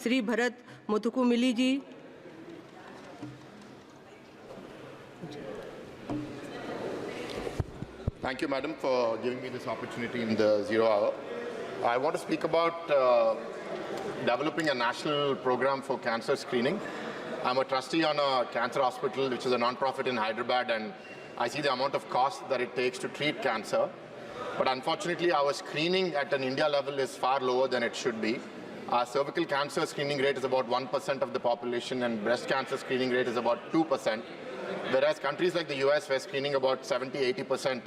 Shri Bharat मुथुकुमिली ji. Thank you, Madam, for giving me this opportunity in the 0 hour. I want to speak about developing a national program for cancer screening. I'm a trustee on a cancer hospital, which is a non-profit in Hyderabad, and I see the amount of cost that it takes to treat cancer. But unfortunately, our screening at an India level is far lower than it should be. Our cervical cancer screening rate is about 1% of the population, and breast cancer screening rate is about 2%. Whereas countries like the US, we're screening about 70–80%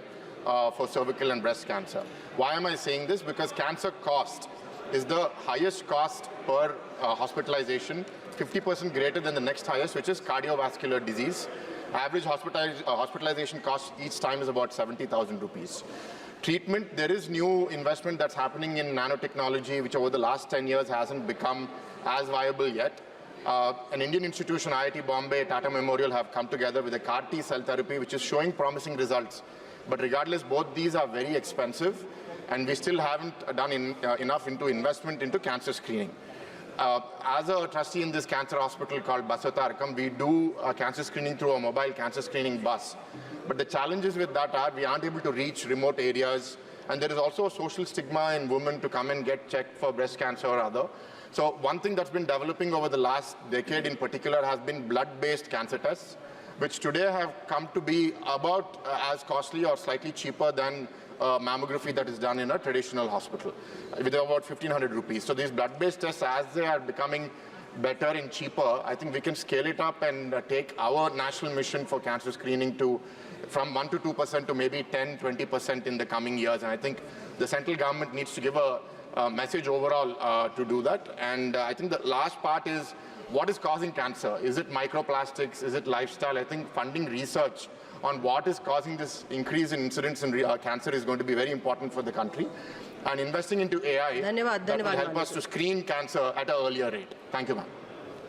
for cervical and breast cancer. Why am I saying this? Because cancer cost is the highest cost per hospitalization, 50% greater than the next highest, which is cardiovascular disease. Average hospitalization cost each time is about 70,000 rupees. Treatment, there is new investment that's happening in nanotechnology, which over the last 10 years hasn't become as viable yet. An Indian institution, IIT Bombay, Tata Memorial, have come together with a CAR-T cell therapy, which is showing promising results. But regardless, both these are very expensive, and we still haven't done enough into investment into cancer screening. As a trustee in this cancer hospital called Basavata, we do cancer screening through a mobile cancer screening bus. But the challenges with that are we aren't able to reach remote areas, and there is also a social stigma in women to come and get checked for breast cancer or other. So one thing that's been developing over the last decade in particular has been blood-based cancer tests, which today have come to be about as costly or slightly cheaper than mammography that is done in a traditional hospital, with about 1,500 rupees. So these blood-based tests, as they are becoming better and cheaper, I think we can scale it up and take our national mission for cancer screening to from 1 to 2% to maybe 10–20% in the coming years. And I think the central government needs to give a message overall to do that. And I think the last part is, what is causing cancer? Is it microplastics? Is it lifestyle? I think funding research on what is causing this increase in incidence in cancer is going to be very important for the country. And investing into AI that will help us to screen cancer at an earlier rate. Thank you, ma'am.